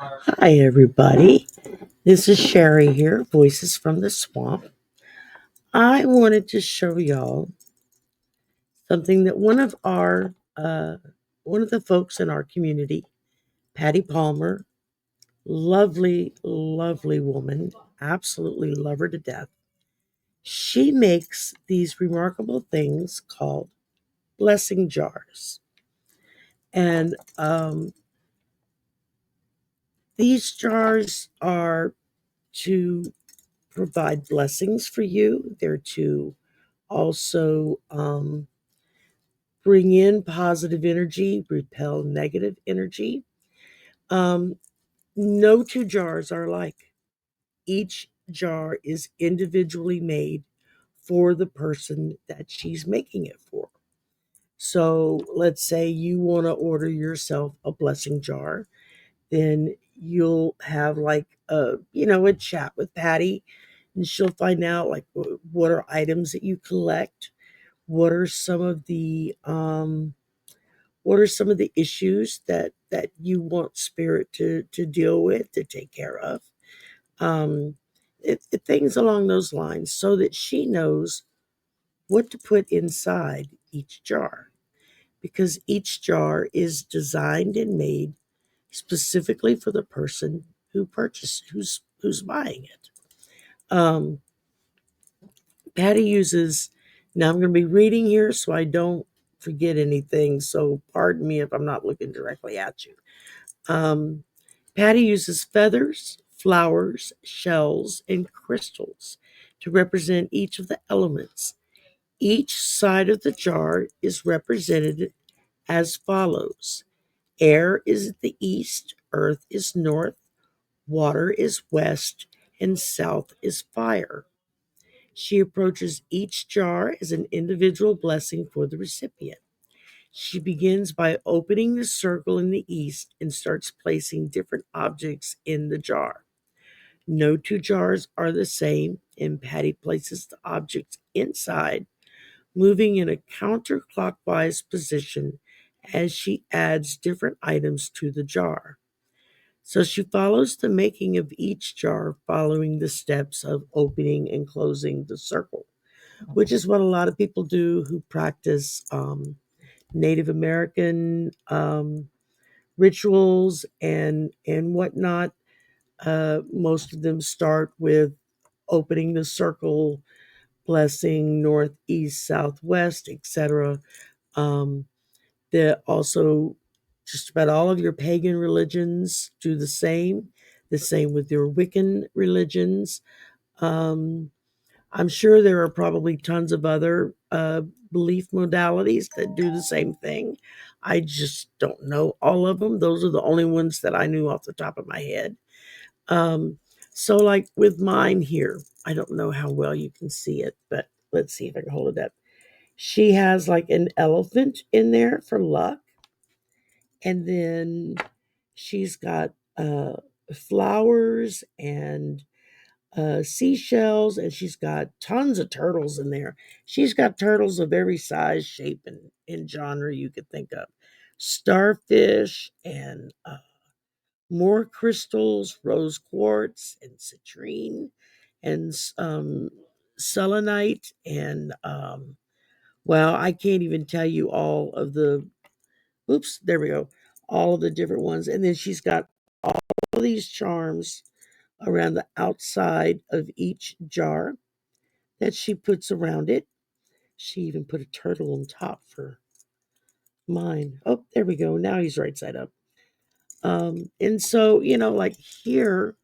Hi, everybody. This is Sherry here, Voices from the Swamp. I wanted to show y'all something that one of the folks in our community, Patty Palmer, lovely, lovely woman, absolutely love her to death. She makes these remarkable things called blessing jars. And these jars are to provide blessings for you. They're to also bring in positive energy, repel negative energy. Um, no two jars are alike. Each jar is individually made for the person that she's making it for. So let's say you want to order yourself a blessing jar, then you'll have like a chat with Patty, and she'll find out like what are items that you collect, what are some of the issues that you want spirit to deal with, to take care of, um things along those lines, so that she knows what to put inside each jar, because each jar is designed and made specifically for the person who's buying it. Um, Patty uses. Now I'm going to be reading here, so I don't forget anything. So pardon me if I'm not looking directly at you. Um, Patty uses feathers, flowers, shells, and crystals to represent each of the elements. Each side of the jar is represented as follows: air is the east, earth is north, water is west, and south is fire. She approaches each jar as an individual blessing for the recipient. She begins by opening the circle in the east and starts placing different objects in the jar. No two jars are the same, and Patty places the objects inside, moving in a counterclockwise position as she adds different items to the jar. So she follows the making of each jar, following the steps of opening and closing the circle, which is what a lot of people do who practice Native American rituals and whatnot. Most of them start with opening the circle, blessing north, east, southwest, etc. Um, that also, just about all of your pagan religions do the same. The same with your Wiccan religions. Um, I'm sure there are probably tons of other belief modalities that do the same thing. I just don't know all of them. Those are the only ones that I knew off the top of my head. Um, so, like with mine here, I don't know how well you can see it, but let's see if I can hold it up. She has like an elephant in there for luck, and then she's got flowers and seashells, and she's got tons of turtles in there. She's got turtles of every size, shape, and genre you could think of. Starfish and more crystals, rose quartz and citrine and selenite and well, I can't even tell you all of the. Oops, there we go. All of the different ones, and then she's got all these charms around the outside of each jar that she puts around it. She even put a turtle on top for mine. Oh, there we go. Now he's right side up. And so, like here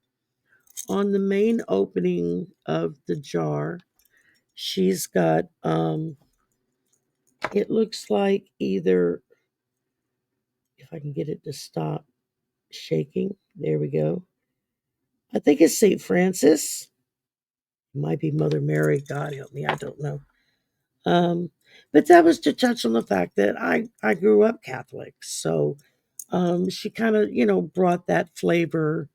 on the main opening of the jar, she's got, it looks like either, if I can get it to stop shaking, there we go. I think it's St. Francis. It might be Mother Mary. God help me. I don't know. Um, but that was to touch on the fact that I grew up Catholic. So she kind of, brought that flavor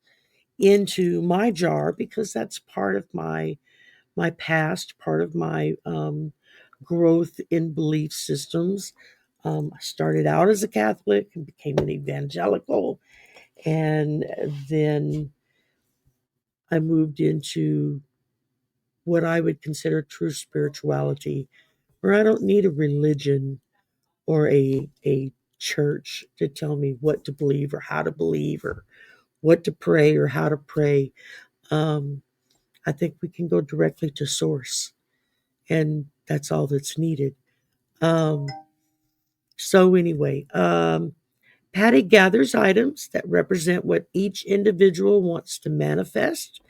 into my jar, because that's part of my past, part of my growth in belief systems. I started out as a Catholic and became an evangelical, And then I moved into what I would consider true spirituality, where I don't need a religion or a church to tell me what to believe or how to believe or what to pray or how to pray. Um, I think we can go directly to source, and that's all that's needed. Um, so, anyway, Patty gathers items that represent what each individual wants to manifest,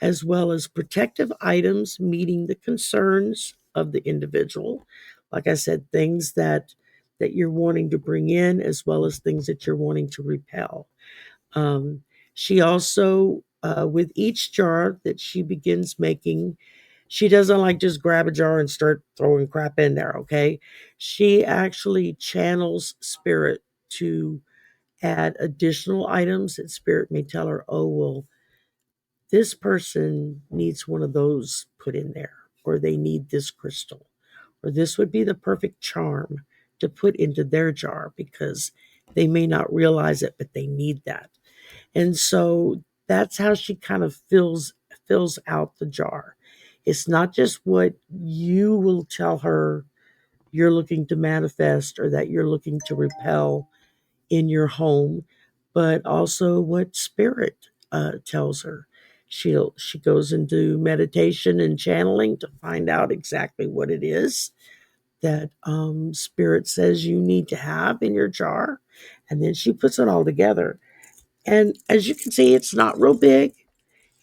as well as protective items meeting the concerns of the individual. Like I said, things that you're wanting to bring in, as well as things that you're wanting to repel. Um, she also, with each jar that she begins making, she doesn't like just grab a jar and start throwing crap in there, okay? She actually channels spirit to add additional items that spirit may tell her, oh, well, this person needs one of those put in there, or they need this crystal, or this would be the perfect charm to put into their jar because they may not realize it, but they need that. And so that's how she kind of fills out the jar. It's not just what you will tell her you're looking to manifest or that you're looking to repel in your home, but also what spirit tells her. She goes into meditation and channeling to find out exactly what it is that spirit says you need to have in your jar, and then she puts it all together. And as you can see, it's not real big.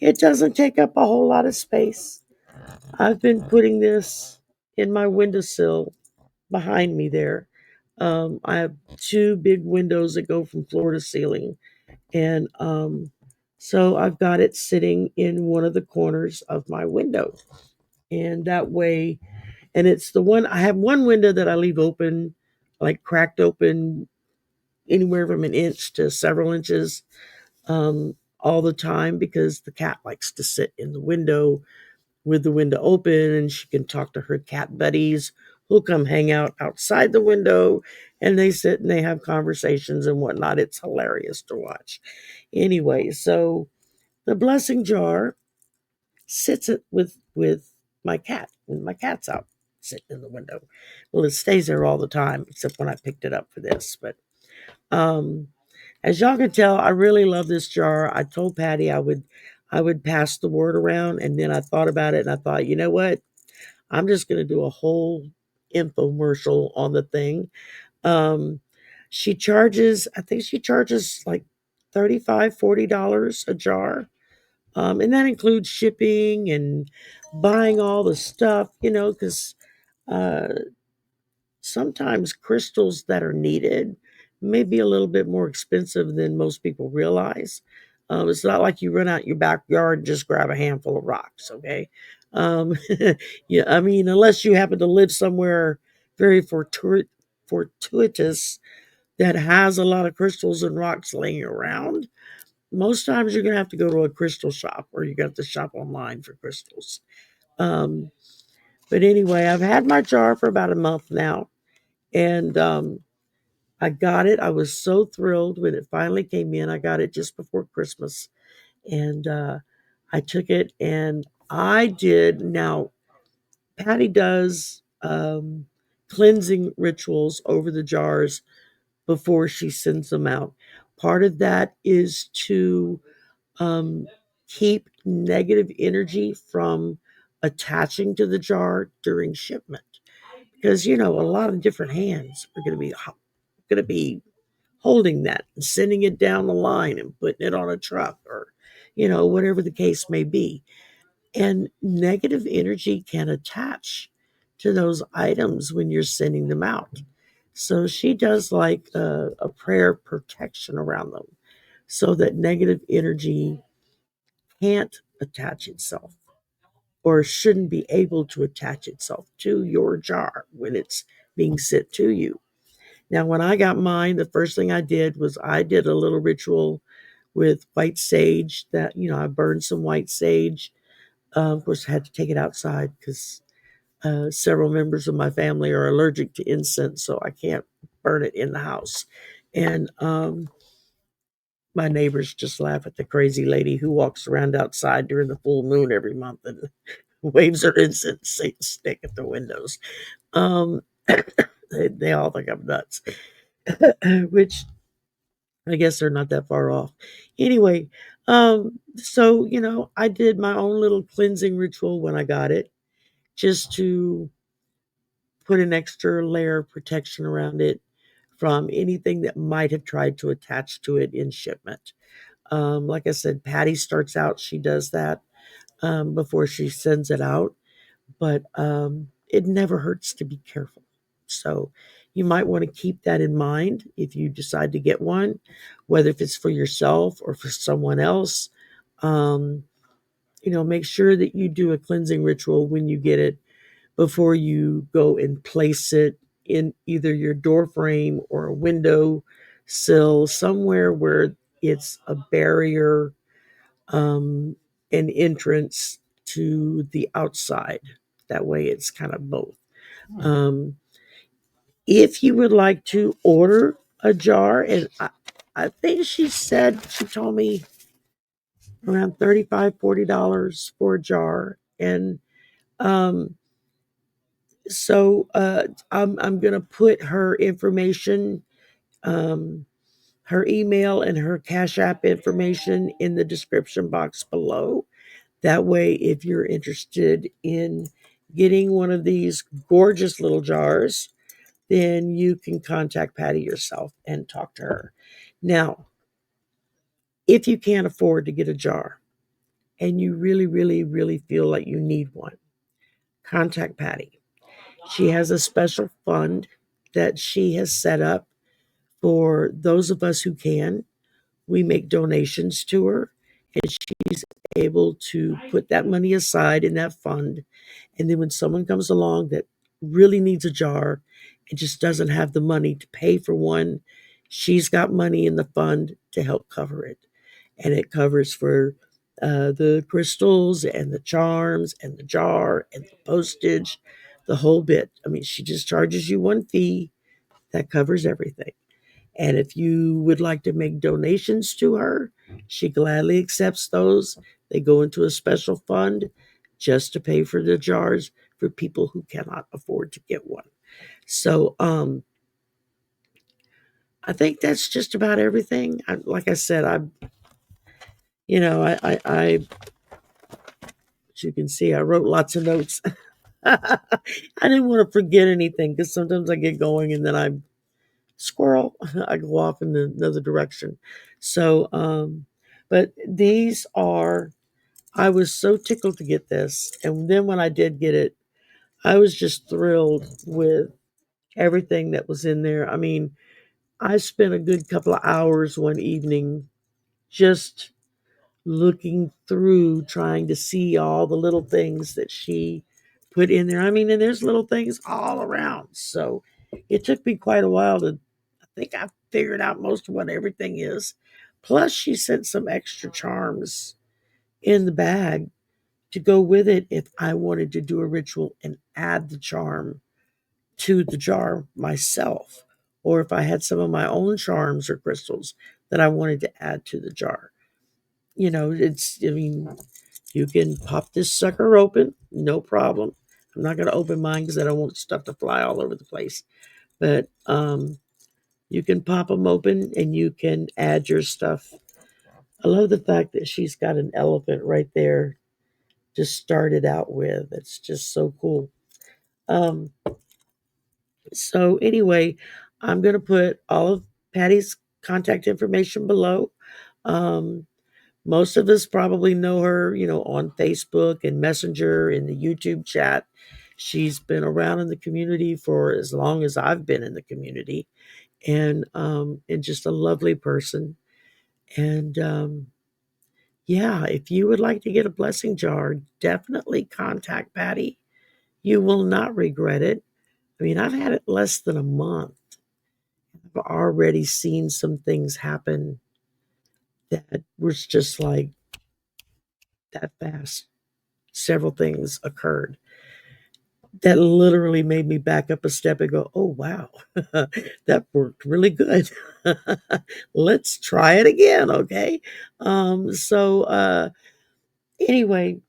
It doesn't take up a whole lot of space. I've been putting this in my windowsill behind me there. I have two big windows that go from floor to ceiling. And so I've got it sitting in one of the corners of my window. And that way, and it's the one, I have one window that I leave open, like cracked open anywhere from an inch to several inches all the time because the cat likes to sit in the window with the window open and she can talk to her cat buddies who'll come hang out outside the window and they sit and they have conversations and whatnot. It's hilarious to watch. Anyway, so the blessing jar sits it with my cat when my cat's out sitting in the window. Well, it stays there all the time except when I picked it up for this. But um, as y'all can tell, I really love this jar. I told Patty I would pass the word around, and then I thought about it and I thought, you know what? I'm just going to do a whole infomercial on the thing. Um, she charges, I think she charges like $35, $40 a jar. And that includes shipping and buying all the stuff, because uh, sometimes crystals that are needed may be a little bit more expensive than most people realize. It's not like you run out your backyard and just grab a handful of rocks, okay? Um, yeah, I mean, unless you happen to live somewhere very fortuitous that has a lot of crystals and rocks laying around, most times you're going to have to go to a crystal shop or you got to shop online for crystals. Um, but anyway, I've had my jar for about a month now and I got it. I was so thrilled when it finally came in. I got it just before Christmas. And I took it and I did. Now, Patty does cleansing rituals over the jars before she sends them out. Part of that is to um, keep negative energy from attaching to the jar during shipment. Because, a lot of different hands are going to be holding that and sending it down the line and putting it on a truck or, whatever the case may be. And negative energy can attach to those items when you're sending them out. So she does like a prayer protection around them so that negative energy can't attach itself or shouldn't be able to attach itself to your jar when it's being sent to you. Now, when I got mine, the first thing I did was I did a little ritual with white sage that, I burned some white sage. Of course, I had to take it outside because several members of my family are allergic to incense, so I can't burn it in the house. And my neighbors just laugh at the crazy lady who walks around outside during the full moon every month and waves her incense stick at the windows. Um, they all think I'm nuts, which I guess they're not that far off. Anyway, so I did my own little cleansing ritual when I got it, just to put an extra layer of protection around it from anything that might have tried to attach to it in shipment. Like I said, Patty starts out, she does that before she sends it out, but it never hurts to be careful. So you might want to keep that in mind if you decide to get one, whether if it's for yourself or for someone else. Um, make sure that you do a cleansing ritual when you get it before you go and place it in either your door frame or a window sill, somewhere where it's a barrier, um, an entrance to the outside. That way it's kind of both. Um, if you would like to order a jar, and I think she told me around $35-$40 for a jar. And um, I'm gonna put her information, um, her email and her Cash App information in the description box below. That way, if you're interested in getting one of these gorgeous little jars, then you can contact Patty yourself and talk to her. Now, if you can't afford to get a jar and you really, really, really feel like you need one, contact Patty. She has a special fund that she has set up for those of us who can. We make donations to her, and she's able to put that money aside in that fund. And then when someone comes along that really needs a jar and just doesn't have the money to pay for one, she's got money in the fund to help cover it. And it covers for the crystals and the charms and the jar and the postage, the whole bit. I mean, she just charges you one fee that covers everything. And if you would like to make donations to her, she gladly accepts those. They go into a special fund just to pay for the jars for people who cannot afford to get one. So I think that's just about everything. Like I said, I, as you can see, I wrote lots of notes. I didn't want to forget anything because sometimes I get going and then I squirrel, I go off in another direction. So, but these are, I was so tickled to get this. And then when I did get it, I was just thrilled with everything that was in there. I mean, I spent a good couple of hours one evening just looking through, trying to see all the little things that she put in there. I mean, and there's little things all around. So it took me quite a while to, I think I figured out most of what everything is. Plus, she sent some extra charms in the bag to go with it if I wanted to do a ritual and add the charm to the jar myself, or if I had some of my own charms or crystals that I wanted to add to the jar. I mean, you can pop this sucker open, no problem. I'm not going to open mine because I don't want stuff to fly all over the place. But you can pop them open and you can add your stuff. I love the fact that she's got an elephant right there to start it out with. It's just so cool. Um, so anyway, I'm going to put all of Patty's contact information below. Um, Most of us probably know her, on Facebook and Messenger and the YouTube chat. She's been around in the community for as long as I've been in the community, and just a lovely person. And yeah, if you would like to get a blessing jar, definitely contact Patty. You will not regret it. I mean, I've had it less than a month. I've already seen some things happen that was just like that fast. Several things occurred. that literally made me back up a step and go, oh, wow, that worked really good. Let's try it again, okay? Anyway,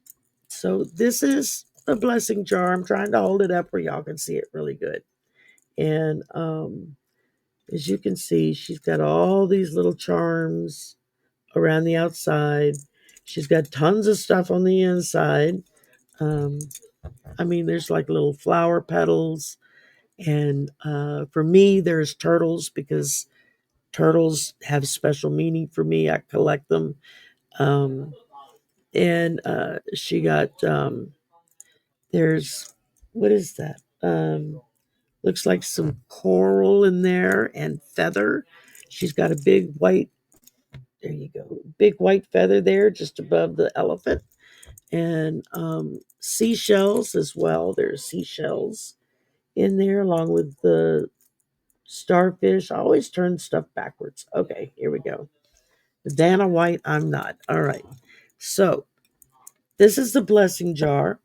so this is the blessing jar. I'm trying to hold it up where y'all can see it really good. And as you can see, she's got all these little charms around the outside. She's got tons of stuff on the inside. Um, I mean, there's like little flower petals. And for me, there's turtles because turtles have special meaning for me. I collect them. Um, and she got, there's, what is that? Looks like some coral in there and feather. She's got a big white, there you go, big white feather there just above the elephant. And seashells as well. There's seashells in there along with the starfish. I always turn stuff backwards. Okay, here we go. Dana White, I'm not. All right. So this is the blessing jar.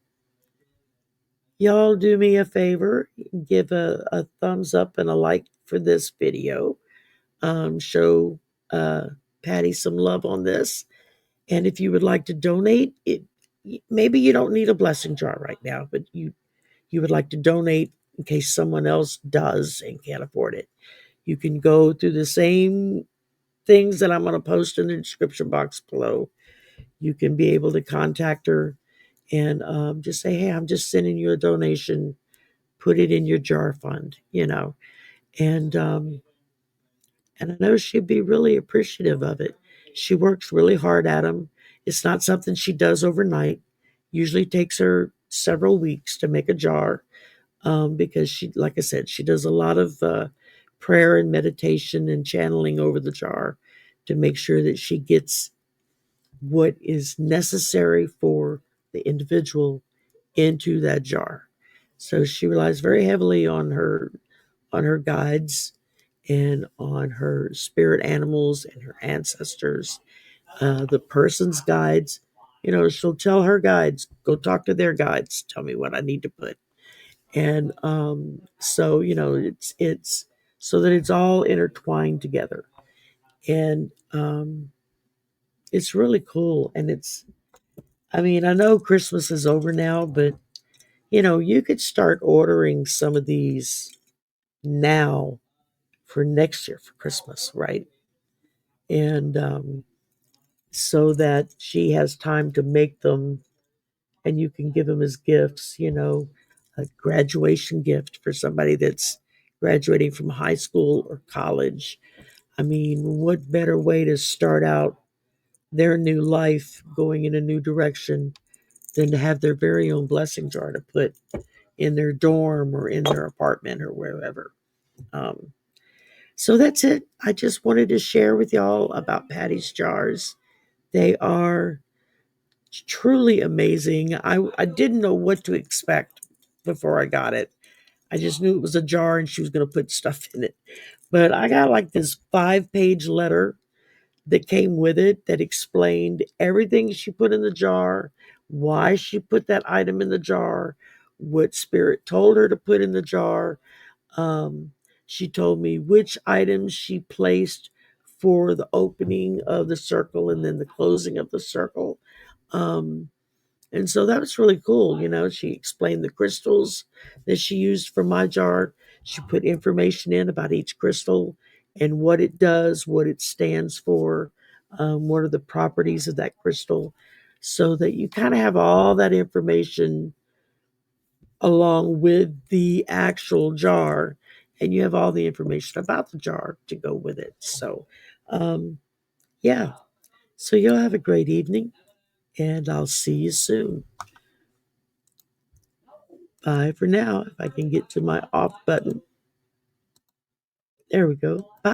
Y'all do me a favor, give a thumbs up and a like for this video. Show uh, Patty some love on this. And if you would like to donate, maybe you don't need a blessing jar right now, but you would like to donate in case someone else does and can't afford it. You can go through the same things that I'm going to post in the description box below. You can be able to contact her and just say, hey, I'm just sending you a donation. Put it in your jar fund, and and I know she'd be really appreciative of it. She works really hard at them. It's not something she does overnight. Usually takes her several weeks to make a jar because she, like I said, she does a lot of prayer and meditation and channeling over the jar to make sure that she gets what is necessary for the individual into that jar. So she relies very heavily on her guides and on her spirit animals and her ancestors, the person's guides. She'll tell her guides, go talk to their guides, tell me what I need to put. And so it's so that it's all intertwined together, and it's really cool. And I mean, I know Christmas is over now, but you could start ordering some of these now for next year for Christmas, right? And so that she has time to make them and you can give them as gifts, a graduation gift for somebody that's graduating from high school or college. I mean, what better way to start out their new life going in a new direction than to have their very own blessing jar to put in their dorm or in their apartment or wherever. Um, so that's it. I just wanted to share with y'all about Patty's jars. They are truly amazing. I didn't know what to expect before I got it. I just knew it was a jar and she was going to put stuff in it. But I got like this 5-page letter that came with it that explained everything she put in the jar, why she put that item in the jar, what spirit told her to put in the jar. Um, she told me which items she placed for the opening of the circle and then the closing of the circle. Um, and so that was really cool. She explained the crystals that she used for my jar. She put information in about each crystal and what it does, what it stands for, what are the properties of that crystal, so that you kind of have all that information along with the actual jar, and you have all the information about the jar to go with it. So, yeah. So you'll have a great evening, and I'll see you soon. Bye for now. If I can get to my off button. There we go. Bye.